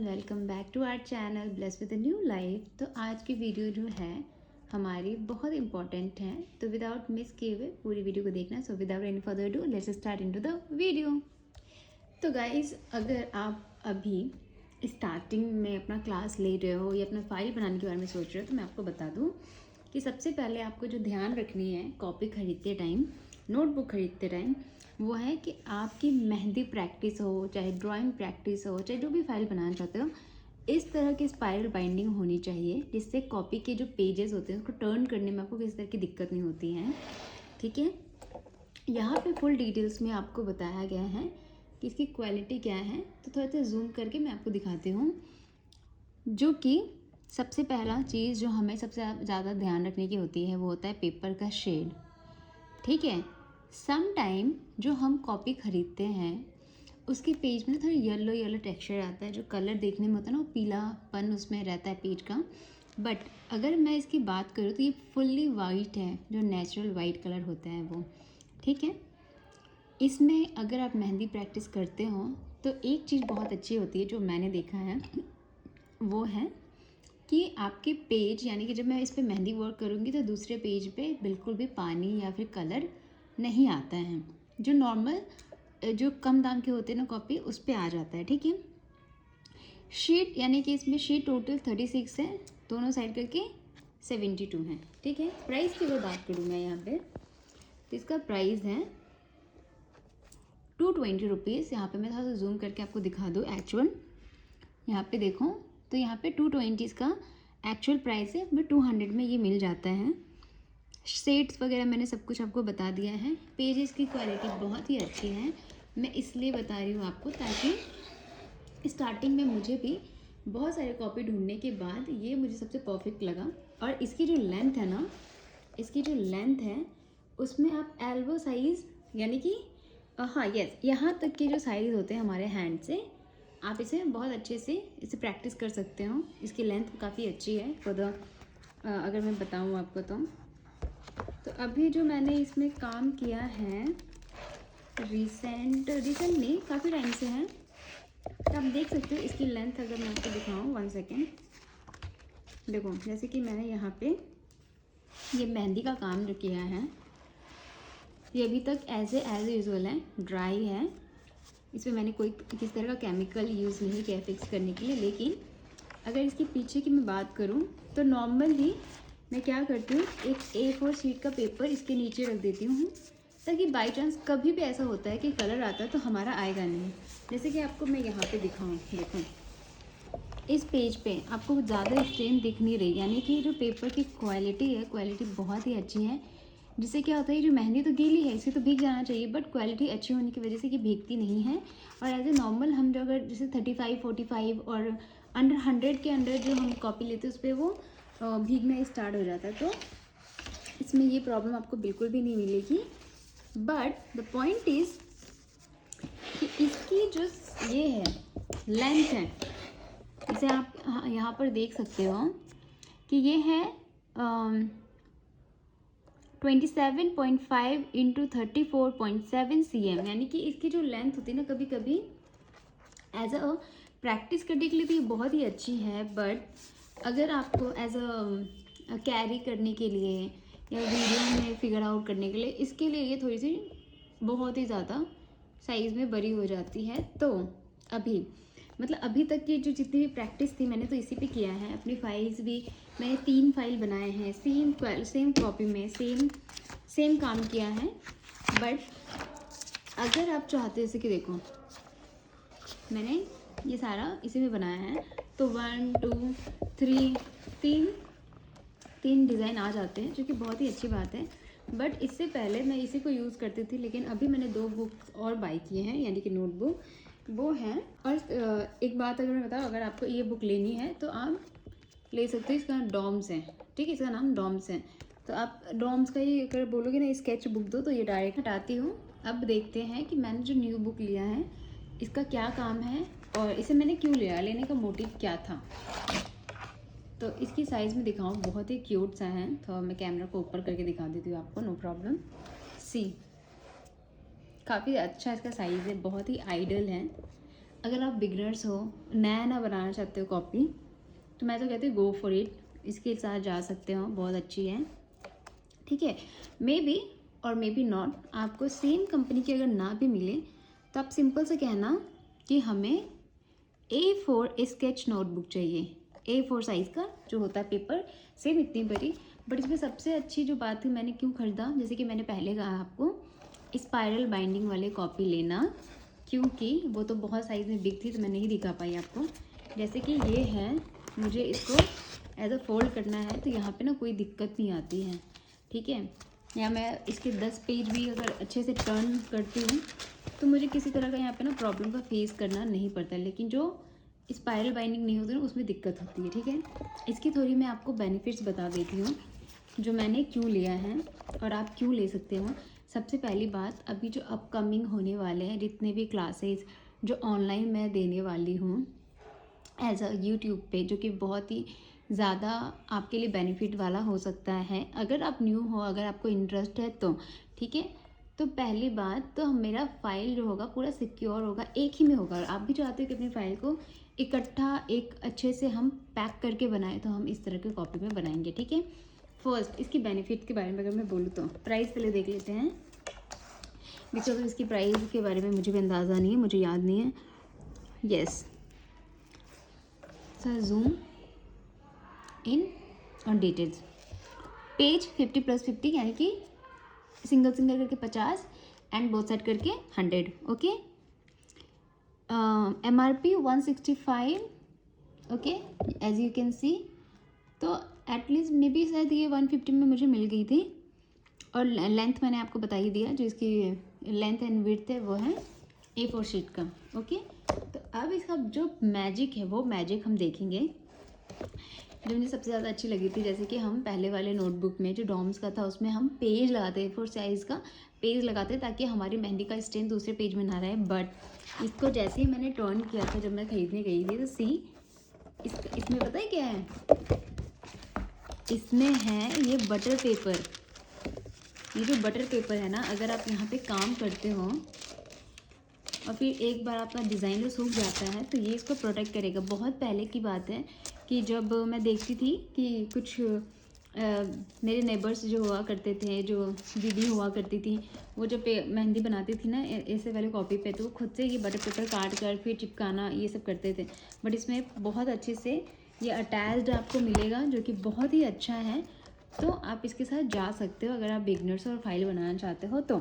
Welcome back to our channel bless with a new life. तो आज की video जो है हमारी बहुत इंपॉर्टेंट है, तो विदाउट मिस किए हुए पूरी वीडियो को देखना। So without any further do let's start into the video. तो गाइज, अगर आप अभी स्टार्टिंग में अपना क्लास ले रहे हो या अपना फाइल बनाने के बारे में सोच रहे हो, तो मैं आपको बता दूँ कि सबसे पहले आपको जो ध्यान रखनी है कॉपी खरीदते टाइम, नोटबुक खरीदते टाइम, वो है कि आपकी मेहंदी प्रैक्टिस हो, चाहे ड्राइंग प्रैक्टिस हो, चाहे जो भी फाइल बनाना चाहते हो, इस तरह की स्पाइरल बाइंडिंग होनी चाहिए जिससे कॉपी के जो पेजेस होते हैं उसको टर्न करने में आपको किसी तरह की दिक्कत नहीं होती है। ठीक है, यहाँ पे फुल डिटेल्स में आपको बताया गया है कि इसकी क्वालिटी क्या है। तो थोड़ा सा जूम करके मैं आपको दिखाती हूँ। जो कि सबसे पहला चीज़ जो हमें सबसे ज़्यादा ध्यान रखने की होती है वो होता है पेपर का शेड। ठीक है, सम टाइम जो हम कॉपी ख़रीदते हैं उसके पेज में थोड़ा येलो येलो टेक्सचर आता है, जो कलर देखने में होता है ना, वो पीलापन उसमें रहता है पेज का। बट अगर मैं इसकी बात करूँ तो ये फुल्ली वाइट है, जो नेचुरल वाइट कलर होता है वो। ठीक है, इसमें अगर आप मेहंदी प्रैक्टिस करते हो तो एक चीज़ बहुत अच्छी होती है जो मैंने देखा है, वो है कि आपके पेज, यानी कि जब मैं इस पे मेहंदी वर्क करूँगी तो दूसरे पेज पे बिल्कुल भी पानी या फिर कलर नहीं आता है। जो नॉर्मल जो कम दाम के होते हैं ना कॉपी, उस पे आ जाता है। ठीक है, शीट यानी कि इसमें शीट टोटल 36 है, दोनों साइड करके 72 है। ठीक है, प्राइस की अगर बात करूँ मैं यहाँ पे, तो इसका प्राइस है 220 रुपीज़। यहाँ पे मैं थोड़ा सा जूम करके आपको दिखा दूँ एक्चुअल। यहाँ पे देखो तो यहाँ पे 220 इसका एक्चुअल प्राइस है, बट 200 में ये मिल जाता है। शेड्स वगैरह मैंने सब कुछ आपको बता दिया है। पेजेस की क्वालिटी बहुत ही अच्छी है, मैं इसलिए बता रही हूँ आपको ताकि स्टार्टिंग में मुझे भी बहुत सारे कॉपी ढूंढने के बाद ये मुझे सबसे परफेक्ट लगा। और इसकी जो लेंथ है ना, इसकी जो लेंथ है उसमें आप एल्बो साइज़, यानी कि हाँ यस, यहाँ तक के जो साइज़ होते हैं हमारे हैंड से, आप इसे बहुत अच्छे से इसे प्रैक्टिस कर सकते हो। इसकी लेंथ काफ़ी अच्छी है फॉर द अगर मैं बताऊँ आपको तो अभी जो मैंने इसमें काम किया है रिसेंट नहीं, काफ़ी टाइम से है। तो आप देख सकते हो इसकी लेंथ, अगर मैं आपको दिखाऊँ 1 सेकेंड। देखो, जैसे कि मैंने यहाँ पे ये मेहंदी का काम जो किया है, ये अभी तक एज यूजुअल है, ड्राई है। इसमें मैंने कोई किसी तरह का केमिकल यूज़ नहीं किया फिक्स करने के लिए। लेकिन अगर इसके पीछे की मैं बात करूँ तो नॉर्मली मैं क्या करती हूँ, एक A4 शीट का पेपर इसके नीचे रख देती हूँ, ताकि बाई चांस कभी भी ऐसा होता है कि कलर आता है तो हमारा आएगा नहीं। जैसे कि आपको मैं यहाँ पे दिखाऊँ, देखो इस पेज पे आपको ज़्यादा स्ट्रेन दिख नहीं रही, यानी कि जो पेपर की क्वालिटी है, क्वालिटी बहुत ही अच्छी है। जिससे क्या होता है, जो मेहंदी तो गीली है, इसे तो भीग जाना चाहिए, बट क्वालिटी अच्छी होने की वजह से ये भीगती नहीं है। और एज ए नॉर्मल हम जो अगर जैसे 35, 45 और अंडर 100 के अंडर जो हम कॉपी लेते हैं उस पर वो भीगना स्टार्ट हो जाता है। तो इसमें ये प्रॉब्लम आपको बिल्कुल भी नहीं मिलेगी। बट द पॉइंट इज़ कि इसकी जो ये है लेंथ है, इसे आप यहाँ पर देख सकते हो कि ये है 27.5 इंटू 34.7 cm, यानी कि इसकी जो लेंथ होती है ना, कभी कभी एज अ प्रैक्टिस करने के लिए तो ये बहुत ही अच्छी है, बट अगर आपको एज अ कैरी करने के लिए या वीडियो में फिगर आउट करने के लिए, इसके लिए ये थोड़ी सी बहुत ही ज़्यादा साइज़ में बड़ी हो जाती है। तो अभी मतलब अभी तक की जो जितनी भी प्रैक्टिस थी मैंने तो इसी पे किया है। अपनी फाइल्स भी मैंने 3 फाइल बनाए हैं, सेम कॉपी में सेम काम किया है। बट अगर आप चाहते जैसे कि देखो मैंने ये सारा इसी में बनाया है, तो 1 2 3 तीन डिज़ाइन आ जाते हैं, जो कि बहुत ही अच्छी बात है। बट इससे पहले मैं इसी को यूज़ करती थी, लेकिन अभी मैंने 2 बुक्स और बाई किए हैं, यानी कि नोटबुक वो हैं। और एक बात अगर मैं बताऊँ, अगर आपको ये बुक लेनी है तो आप ले सकते हो। इसका नाम डॉम्स है, ठीक है, इसका नाम डॉम्स है। तो आप डॉम्स का ही अगर बोलोगे ना स्केच बुक दो, तो ये डायरेक्ट हटाती हूँ। अब देखते हैं कि मैंने जो न्यू बुक लिया है इसका क्या काम है और इसे मैंने क्यों लिया, लेने का मोटिव क्या था। तो इसकी साइज़ में दिखाऊँ, बहुत ही क्यूट सा है। तो मैं कैमरा को ऊपर करके दिखा देती हूँ आपको, नो प्रॉब्लम। सी काफ़ी अच्छा इसका साइज़ है, बहुत ही आइडल है। अगर आप बिगनर्स हो, नया ना बनाना चाहते हो कॉपी, तो मैं तो कहती हूँ गो फॉर इट, इसके साथ जा सकते हो, बहुत अच्छी है। ठीक है, मे बी और मे बी नॉट, आपको सेम कंपनी की अगर ना भी मिले तो आप सिंपल से कहना कि हमें A4 स्केच नोटबुक चाहिए, A4 साइज़ का जो होता है पेपर, सेम इतनी बड़ी। बट इसमें सबसे अच्छी जो बात थी, मैंने क्यों ख़रीदा, जैसे कि मैंने पहले कहा आपको, स्पायरल बाइंडिंग वाले कॉपी लेना, क्योंकि वो तो बहुत साइज़ में बिग थी तो मैं नहीं दिखा पाई आपको। जैसे कि ये है, मुझे इसको एज अ फोल्ड करना है तो यहाँ पे ना कोई दिक्कत नहीं आती है। ठीक है, या मैं इसके 10 पेज भी अगर अच्छे से टर्न करती हूँ तो मुझे किसी तरह का यहाँ पे ना प्रॉब्लम का फेस करना नहीं पड़ता। लेकिन जो स्पायरल बाइंडिंग नहीं होती ना, उसमें दिक्कत होती है। ठीक है, इसकी थोड़ी मैं आपको बेनिफिट्स बता देती हूँ जो मैंने क्यों लिया है और आप क्यों ले सकते हो। सबसे पहली बात, अभी जो अपकमिंग होने वाले हैं जितने भी क्लासेस जो ऑनलाइन मैं देने वाली हूँ एज अ यूट्यूब पे, जो कि बहुत ही ज़्यादा आपके लिए बेनिफिट वाला हो सकता है अगर आप न्यू हो, अगर आपको इंटरेस्ट है तो। ठीक है, तो पहली बात तो मेरा फाइल जो होगा पूरा सिक्योर होगा, एक ही में होगा। और आप भी चाहते हो कि अपनी फ़ाइल को इकट्ठा एक अच्छे से हम पैक करके बनाएं, तो हम इस तरह के कॉपी में बनाएंगे। ठीक है, फर्स्ट इसकी बेनिफिट के बारे में अगर मैं बोलूँ तो प्राइस पहले देख लेते हैं, बिकॉज इसकी प्राइस के बारे में मुझे भी अंदाज़ा नहीं है, मुझे याद नहीं है। Yes sir, zoom in on details, page 50+50 यानी कि सिंगल सिंगल करके 50 एंड बोथ साइड करके 100। Okay, MRP 165। Okay, as you can see, तो एटलीस्ट मे बी शायद ये 150 में मुझे मिल गई थी। और लेंथ मैंने आपको बता ही दिया, जो इसकी लेंथ एंड विड्थ है वो है A4 शीट का। ओके, तो अब इसका जो मैजिक है वो मैजिक हम देखेंगे, जो मुझे सबसे ज़्यादा अच्छी लगी थी। जैसे कि हम पहले वाले नोटबुक में जो डॉम्स का था उसमें हम पेज लगाते, A4 साइज़ का पेज लगाते ताकि हमारी मेहंदी का स्टेन दूसरे पेज में ना रहे। बट इसको जैसे ही मैंने टर्न किया था जब मैं ख़रीदने गई थी, तो सी इसमें पता है क्या है, इसमें है ये बटर पेपर। ये जो बटर पेपर है ना, अगर आप यहाँ पे काम करते हो और फिर एक बार आपका डिज़ाइनर सूख जाता है तो ये इसको प्रोटेक्ट करेगा। बहुत पहले की बात है कि जब मैं देखती थी कि कुछ मेरे नेबर्स जो हुआ करते थे, जो दीदी हुआ करती थी, वो जब मेहंदी बनाती थी ना ऐसे वाले कॉपी पे, तो वो खुद से ये बटर पेपर काट कर फिर चिपकाना ये सब करते थे। बट इसमें बहुत अच्छे से ये अटैच्ड आपको मिलेगा, जो कि बहुत ही अच्छा है। तो आप इसके साथ जा सकते हो अगर आप बिगनर्स और फाइल बनाना चाहते हो तो।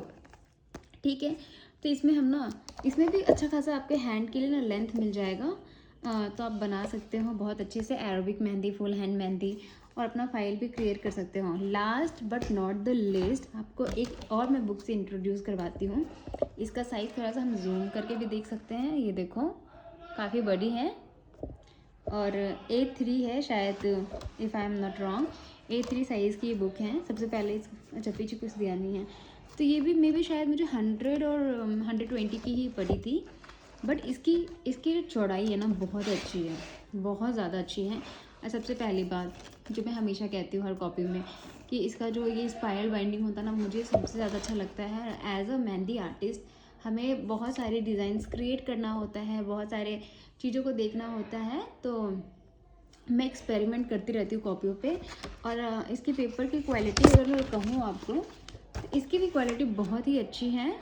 ठीक है, तो इसमें हम ना, इसमें भी अच्छा खासा आपके हैंड के लिए ना लेंथ मिल जाएगा, तो आप बना सकते हो बहुत अच्छे से Arabic mehndi, full hand mehndi, और अपना फाइल भी क्रिएट कर सकते हो। Last but not the least, आपको एक और मैं बुक से इंट्रोड्यूस करवाती हूँ। इसका साइज़ थोड़ा सा हम जूम करके भी देख सकते हैं, ये देखो काफ़ी बड़ी है और A3 है शायद, if I am not wrong, A3 size की ये बुक है। सबसे पहले अच्छा पीछे कुछ दिया नहीं है, तो ये भी मे बी शायद मुझे 100 और 120 की ही पड़ी थी। बट इसकी जो चौड़ाई है ना बहुत अच्छी है, बहुत ज़्यादा अच्छी है। और सबसे पहली बात जो मैं हमेशा कहती हूँ हर कॉपी में, कि इसका जो ये स्पाइरल बाइंडिंग होता है ना, मुझे सबसे ज़्यादा अच्छा लगता है। एज अ मेहंदी आर्टिस्ट हमें बहुत सारे डिज़ाइंस क्रिएट करना होता है, बहुत सारे चीज़ों को देखना होता है, तो मैं एक्सपेरिमेंट करती रहती हूँ कॉपियों पे। और इसकी पेपर की क्वालिटी अगर मैं कहूँ आपको, तो इसकी भी क्वालिटी बहुत ही अच्छी है।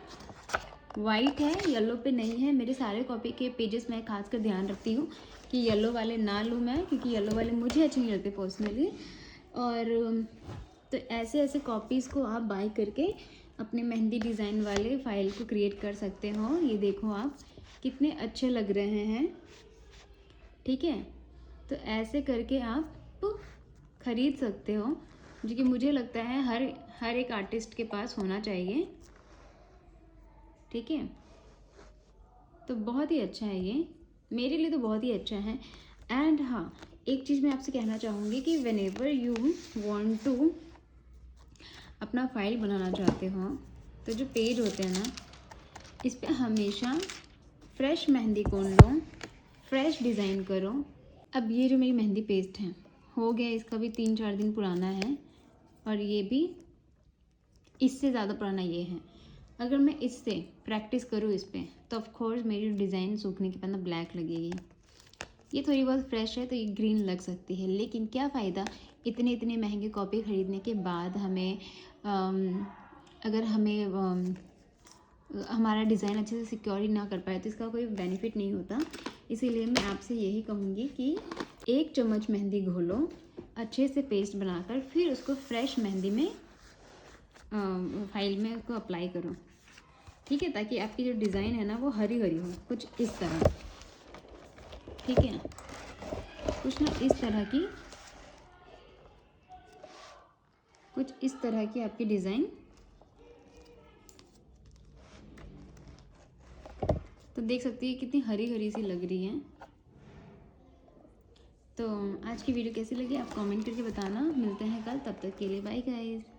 वाइट है, येलो पे नहीं है। मेरे सारे कॉपी के पेजेस मैं खासकर ध्यान रखती हूँ कि येलो वाले ना लूँ मैं, क्योंकि येलो वाले मुझे अच्छे नहीं लगते पर्सनली। और तो ऐसे ऐसे कॉपीज़ को आप बाय करके अपने मेहंदी डिज़ाइन वाले फाइल को क्रिएट कर सकते हो। ये देखो आप कितने अच्छे लग रहे हैं। ठीक है, तो ऐसे करके आप ख़रीद सकते हो, जो कि मुझे लगता है हर एक आर्टिस्ट के पास होना चाहिए। ठीक है, तो बहुत ही अच्छा है ये, मेरे लिए तो बहुत ही अच्छा है। एंड हाँ, एक चीज़ मैं आपसे कहना चाहूँगी कि व्हेनेवर यू वांट टू अपना फाइल बनाना चाहते हो, तो जो पेज होते हैं ना, इस पे हमेशा फ्रेश मेहंदी कोन लो, फ्रेश डिज़ाइन करो। अब ये जो मेरी मेहंदी पेस्ट है, हो गया इसका भी 3-4 दिन पुराना है, और ये भी इससे ज़्यादा पुराना ये है। अगर मैं इससे प्रैक्टिस करूँ इस पर, तो ऑफ कोर्स मेरी डिज़ाइन सूखने के बाद ना ब्लैक लगेगी। ये थोड़ी बहुत फ्रेश है तो ये ग्रीन लग सकती है, लेकिन क्या फ़ायदा इतने इतने महंगे कॉपी ख़रीदने के बाद हमें अगर हमें हमारा डिज़ाइन अच्छे से सिक्योर ही ना कर पाए तो इसका कोई बेनिफिट नहीं होता। इसीलिए मैं आपसे यही कहूँगी कि 1 चम्मच मेहंदी घोलो, अच्छे से पेस्ट बनाकर फिर उसको फ्रेश मेहंदी में फाइल में उसको अप्लाई करो, ठीक है, ताकि आपकी जो डिज़ाइन है ना वो हरी हरी हो, कुछ इस तरह, ठीक है, कुछ ना इस तरह की, कुछ इस तरह की आपकी डिज़ाइन। तो देख सकती है कितनी हरी हरी सी लग रही है। तो आज की वीडियो कैसी लगी आप कमेंट करके बताना। मिलते हैं कल, तब तक के लिए बाय गाइस।